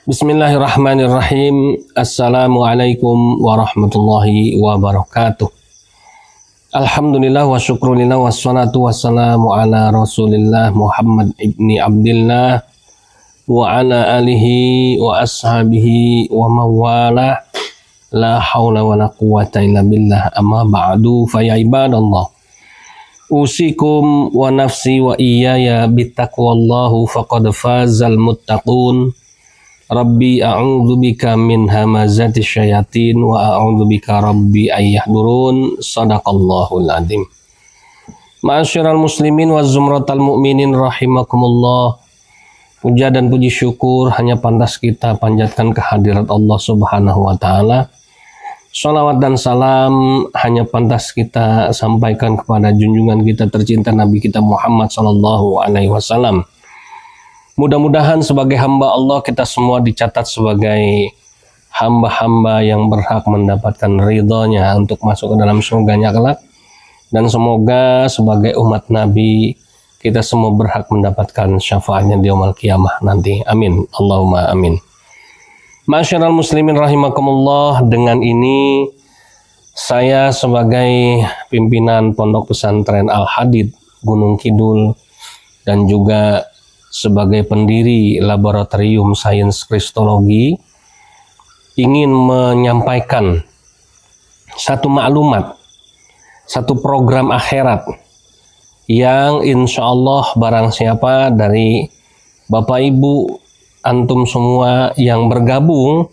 Bismillahirrahmanirrahim. Assalamualaikum warahmatullahi wabarakatuh. Alhamdulillah wa syukrulillah wassalatu wassalamu ala rasulillah Muhammad ibni Abdillah wa ala alihi wa ashabihi wa mawala la hawla wa la quwata illa billah amma ba'du fa ya ibadallah usikum wa nafsi wa iyaya bittaqwallahu faqad fazal muttaqun. Rabbi a'udzu bika min hamazati syayatin wa a'udzu bika rabbi ayyahdurun. Shadaqallahul adzim. Ma'asyiral muslimin wa zumratal mu'minin rahimakumullah. Puja dan puji syukur hanya pantas kita panjatkan kehadirat Allah Subhanahu wa taala. Shalawat dan salam hanya pantas kita sampaikan kepada junjungan kita tercinta Nabi kita Muhammad sallallahu alaihi wasallam. Mudah-mudahan sebagai hamba Allah kita semua dicatat sebagai hamba-hamba yang berhak mendapatkan ridhonya untuk masuk ke dalam surganya kelak. Dan semoga sebagai umat Nabi kita semua berhak mendapatkan syafaatnya di yaumul qiyamah nanti. Amin. Allahumma amin. Masyarul muslimin rahimakumullah, dengan ini saya sebagai pimpinan Pondok Pesantren Al-Hadid Gunung Kidul dan juga sebagai pendiri Laboratorium Sains Kristologi ingin menyampaikan satu maklumat, satu program akhirat yang insya Allah barang siapa dari Bapak Ibu antum semua yang bergabung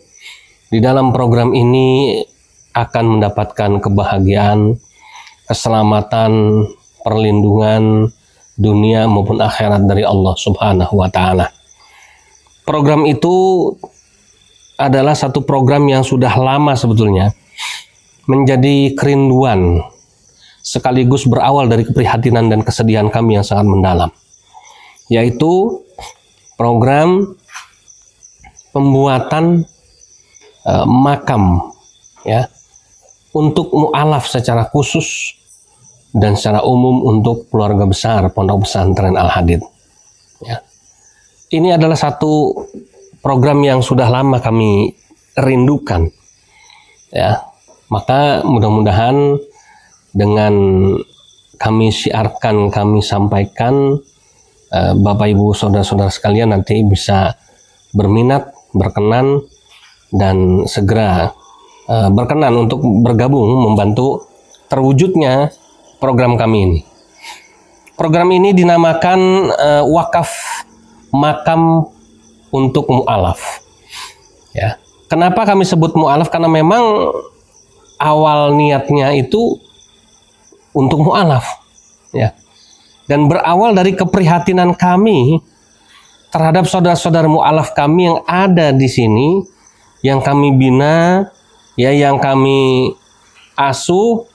di dalam program ini akan mendapatkan kebahagiaan, keselamatan, perlindungan dunia maupun akhirat dari Allah Subhanahu wa taala. Program itu adalah satu program yang sudah lama sebetulnya menjadi kerinduan sekaligus berawal dari keprihatinan dan kesedihan kami yang sangat mendalam, yaitu program pembuatan makam ya untuk mu'alaf secara khusus dan secara umum untuk keluarga besar Pondok Pesantren Al-Hadid. Ya. Ini adalah satu program yang sudah lama kami rindukan. Ya. Maka mudah-mudahan dengan kami syiarkan, kami sampaikan, Bapak Ibu saudara-saudara sekalian nanti bisa berminat, berkenan, dan segera berkenan untuk bergabung membantu terwujudnya program kami ini. Program ini dinamakan wakaf makam untuk mu'alaf. Ya. Kenapa kami sebut mu'alaf? Karena memang awal niatnya itu untuk mu'alaf. Ya. Dan berawal dari keprihatinan kami terhadap saudara-saudara mu'alaf kami yang ada di sini, yang kami bina, ya, yang kami asuh,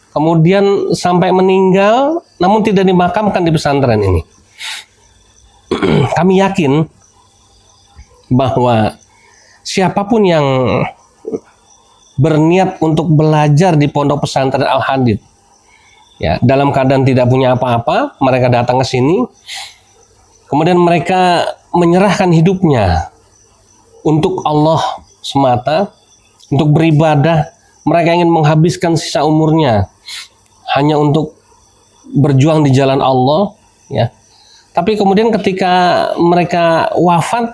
kemudian sampai meninggal namun tidak dimakamkan di pesantren ini. Kami yakin bahwa siapapun yang berniat untuk belajar di Pondok Pesantren Al-Hadid, ya, dalam keadaan tidak punya apa-apa, mereka datang ke sini, kemudian mereka menyerahkan hidupnya untuk Allah semata, untuk beribadah. Mereka ingin menghabiskan sisa umurnya hanya untuk berjuang di jalan Allah, ya. Tapi kemudian ketika mereka wafat,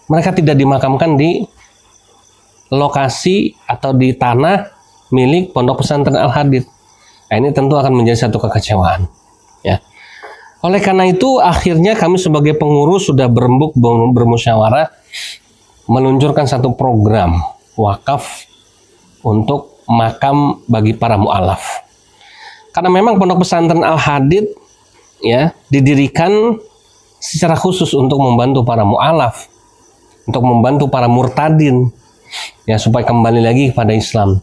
mereka tidak dimakamkan di lokasi atau di tanah milik Pondok Pesantren Al-Hadid. Nah, ini tentu akan menjadi satu kekecewaan, ya. Oleh karena itu akhirnya kami sebagai pengurus sudah berembuk bermusyawarah meluncurkan satu program wakaf untuk makam bagi para mu'alaf. Karena memang Pondok Pesantren Al-Hadid ya didirikan secara khusus untuk membantu para mu'alaf, untuk membantu para murtadin ya supaya kembali lagi kepada Islam.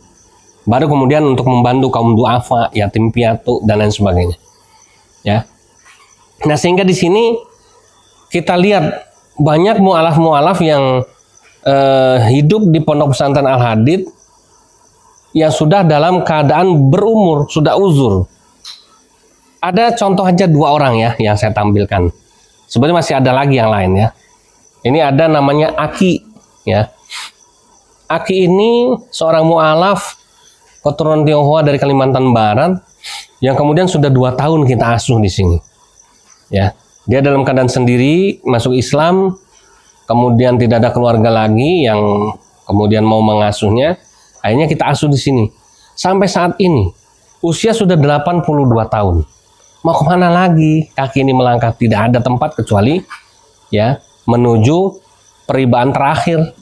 Baru kemudian untuk membantu kaum duafa, yatim piatu dan lain sebagainya. Ya. Nah, sehingga di sini kita lihat banyak mu'alaf-mu'alaf yang hidup di Pondok Pesantren Al-Hadid yang sudah dalam keadaan berumur, sudah uzur. Ada contoh aja 2 orang ya yang saya tampilkan. Sebenarnya masih ada lagi yang lain ya. Ini ada namanya Aki, ya. Aki ini seorang mu'alaf keturunan Tionghoa dari Kalimantan Barat yang kemudian sudah 2 tahun kita asuh di sini. Ya, dia dalam keadaan sendiri masuk Islam, kemudian tidak ada keluarga lagi yang kemudian mau mengasuhnya. Akhirnya kita asuh di sini. Sampai saat ini usia sudah 82 tahun. Mau kemana lagi? Kaki ini melangkah, tidak ada tempat kecuali ya menuju peribaan terakhir.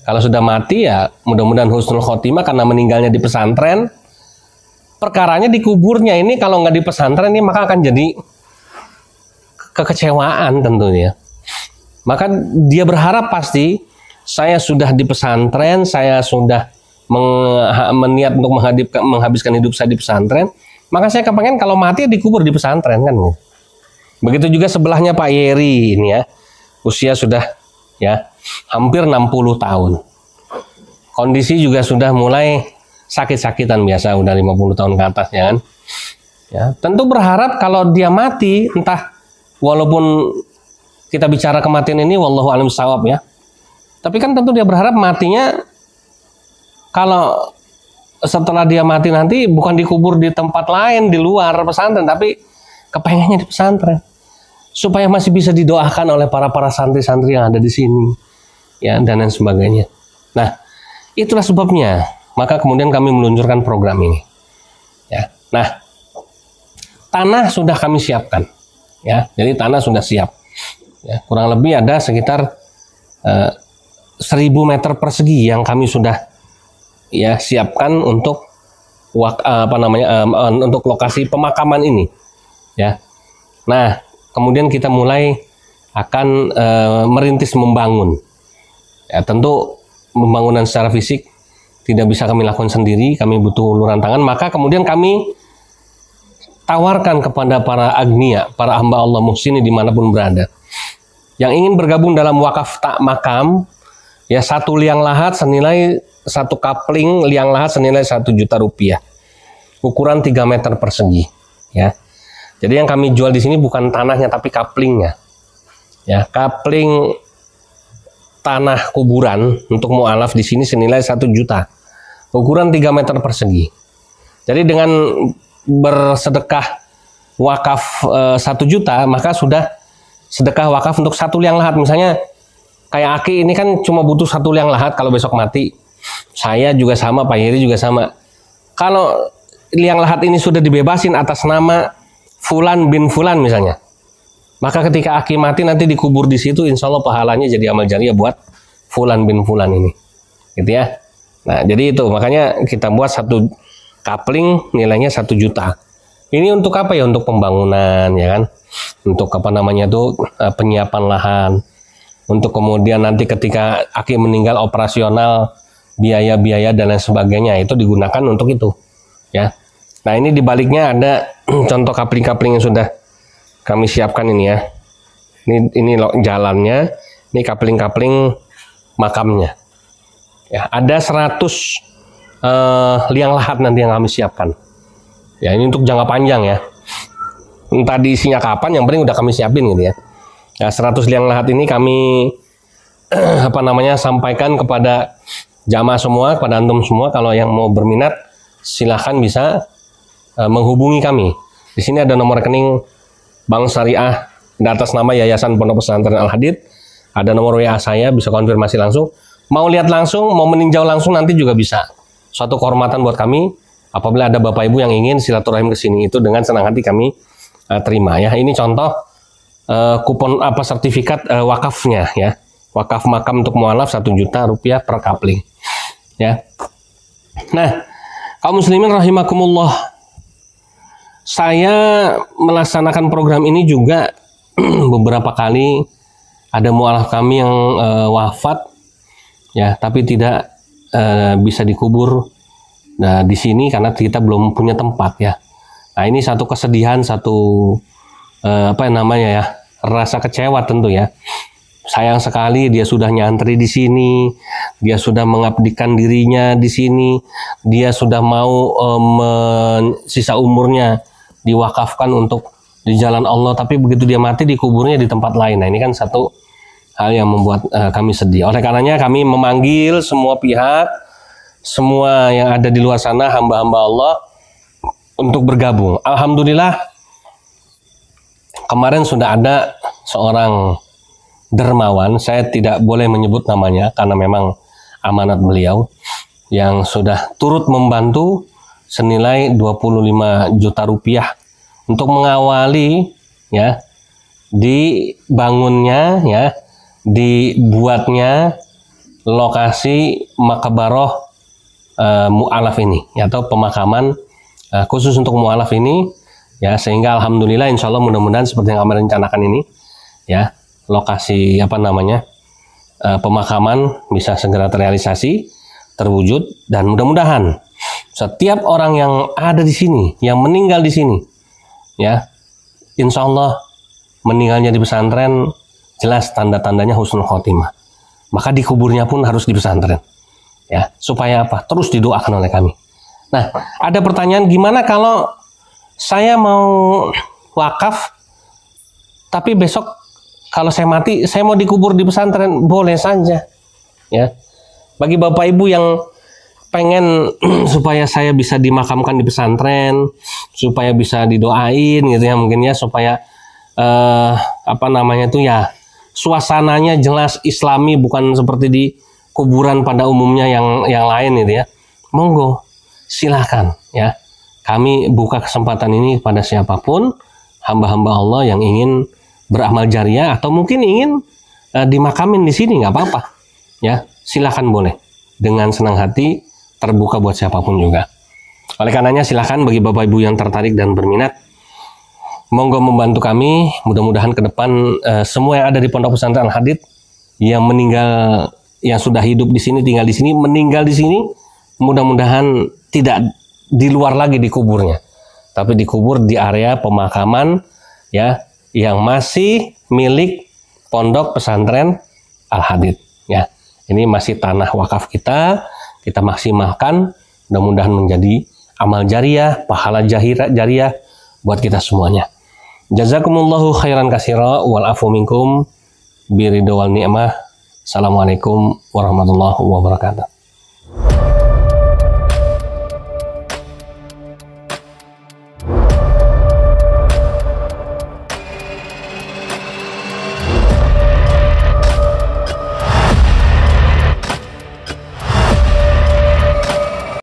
Kalau sudah mati ya mudah-mudahan husnul khotimah karena meninggalnya di pesantren. Perkaranya di kuburnya ini kalau nggak di pesantren ini maka akan jadi kekecewaan tentunya. Maka dia berharap pasti saya sudah di pesantren, saya sudah meniat untuk menghabiskan hidup saya di pesantren, maka saya kepengen kalau mati dikubur di pesantren kan. Begitu juga sebelahnya Pak Yeri ini ya, usia sudah ya hampir 60 tahun. Kondisi juga sudah mulai sakit-sakitan biasa, udah 50 tahun ke atas ya kan. Ya, tentu berharap kalau dia mati, entah walaupun kita bicara kematian ini wallahu alam shawab ya. Tapi kan tentu dia berharap matinya kalau setelah dia mati nanti bukan dikubur di tempat lain di luar pesantren, tapi kepengennya di pesantren. Supaya masih bisa didoakan oleh para santri-santri yang ada di sini. Ya, dan lain sebagainya. Nah, itulah sebabnya. Maka kemudian kami meluncurkan program ini. Ya. Nah, tanah sudah kami siapkan. Ya, jadi tanah sudah siap. Ya, kurang lebih ada sekitar 1000 meter persegi yang kami sudah ya siapkan untuk untuk lokasi pemakaman ini. Ya. Nah, kemudian kita mulai akan merintis membangun. Ya, tentu pembangunan secara fisik tidak bisa kami lakukan sendiri, kami butuh uluran tangan. Maka kemudian kami tawarkan kepada para agnia, para hamba Allah muhsini dimanapun berada, yang ingin bergabung dalam wakaf tak makam, ya 1 liang lahat senilai 1 kapling liang lahat senilai 1 juta rupiah, ukuran 3 meter persegi. Ya. Jadi yang kami jual di sini bukan tanahnya tapi kaplingnya. Ya, kapling tanah kuburan untuk mu'alaf di sini senilai 1 juta. Ukuran 3 meter persegi. Jadi dengan bersedekah wakaf 1 juta, maka sudah sedekah wakaf untuk 1 liang lahat. Misalnya kayak Aki ini kan cuma butuh 1 liang lahat kalau besok mati. Saya juga sama, Pak Heri juga sama. Kalau liang lahat ini sudah dibebasin atas nama Fulan bin Fulan misalnya, maka ketika Aki mati nanti dikubur di situ, insya Allah pahalanya jadi amal jariah buat Fulan bin Fulan ini, gitu ya. Nah, jadi itu makanya kita buat 1 kapling nilainya 1 juta. Ini untuk apa ya? Untuk pembangunan ya kan, untuk apa namanya itu penyiapan lahan, untuk kemudian nanti ketika Aki meninggal operasional, biaya-biaya dan lain sebagainya itu digunakan untuk itu, ya. Nah, ini di baliknya ada contoh kapling-kapling yang sudah kami siapkan ini ya. Ini jalannya, ini kapling-kapling makamnya. Ya, ada 100 liang lahat nanti yang kami siapkan. Ya, ini untuk jangka panjang ya. Entah diisinya kapan, yang penting udah kami siapin gitu ya. Ya, 100 liang lahat ini kami sampaikan kepada jamaah semua, kepada antum semua. Kalau yang mau berminat silahkan bisa menghubungi kami. Di sini ada nomor rekening Bank Syariah atas nama Yayasan Pondok Pesantren Al-Hadid. Ada nomor WA saya, bisa konfirmasi langsung. Mau lihat langsung, mau meninjau langsung nanti juga bisa. Suatu kehormatan buat kami apabila ada Bapak Ibu yang ingin silaturahim ke sini, itu dengan senang hati kami terima ya. Ini contoh kupon sertifikat wakafnya ya. Wakaf makam untuk mu'alaf 1 juta rupiah per kapling. Ya. Nah, kaum muslimin rahimakumullah, saya melaksanakan program ini juga beberapa kali ada mu'alaf kami yang wafat ya, tapi tidak bisa dikubur di sini karena kita belum punya tempat ya. Nah, ini satu kesedihan, satu rasa kecewa tentu ya. Sayang sekali dia sudah nyantri di sini, dia sudah mengabdikan dirinya di sini, dia sudah mau sisa umurnya diwakafkan untuk di jalan Allah, tapi begitu dia mati dikuburnya di tempat lain. Nah, ini kan satu hal yang membuat kami sedih. Oleh karenanya kami memanggil semua pihak, semua yang ada di luar sana, hamba-hamba Allah untuk bergabung. Alhamdulillah kemarin sudah ada seorang dermawan, saya tidak boleh menyebut namanya karena memang amanat beliau, yang sudah turut membantu senilai 25 juta rupiah untuk mengawali ya dibangunnya ya dibuatnya lokasi makabaroh mu'alaf ini atau pemakaman khusus untuk mu'alaf ini ya, sehingga alhamdulillah insya Allah mudah-mudahan seperti yang kami rencanakan ini ya, lokasi pemakaman bisa segera terrealisasi, terwujud, dan mudah-mudahan setiap orang yang ada di sini, yang meninggal di sini ya, insya Allah meninggalnya di pesantren jelas tanda-tandanya husnul khotimah, maka dikuburnya pun harus di pesantren ya, supaya apa? Terus didoakan oleh kami. Nah, ada pertanyaan, gimana kalau saya mau wakaf tapi besok kalau saya mati saya mau dikubur di pesantren? Boleh saja ya. Bagi Bapak Ibu yang pengen supaya saya bisa dimakamkan di pesantren, supaya bisa didoain gitu ya, mungkin ya, supaya suasananya jelas islami, bukan seperti di kuburan pada umumnya yang lain gitu ya, monggo silahkan ya, kami buka kesempatan ini pada siapapun hamba-hamba Allah yang ingin beramal jariah atau mungkin ingin dimakamin di sini, nggak apa-apa ya, silahkan, boleh, dengan senang hati, terbuka buat siapapun juga. Oleh karenanya silahkan bagi Bapak Ibu yang tertarik dan berminat, monggo membantu kami. Mudah-mudahan ke depan semua yang ada di Pondok Pesantren Al-Hadid yang meninggal, yang sudah hidup di sini, tinggal di sini, meninggal di sini, mudah-mudahan tidak di luar lagi dikuburnya, tapi dikubur di area pemakaman ya yang masih milik Pondok Pesantren Al-Hadid ya. Ini masih tanah wakaf kita maksimalkan, mudah-mudahan menjadi amal jariah, pahala jariah buat kita semuanya. Jazakumullahu khairan katsira wal afu minkum biridho wal ni'mah. Assalamualaikum warahmatullahi wabarakatuh.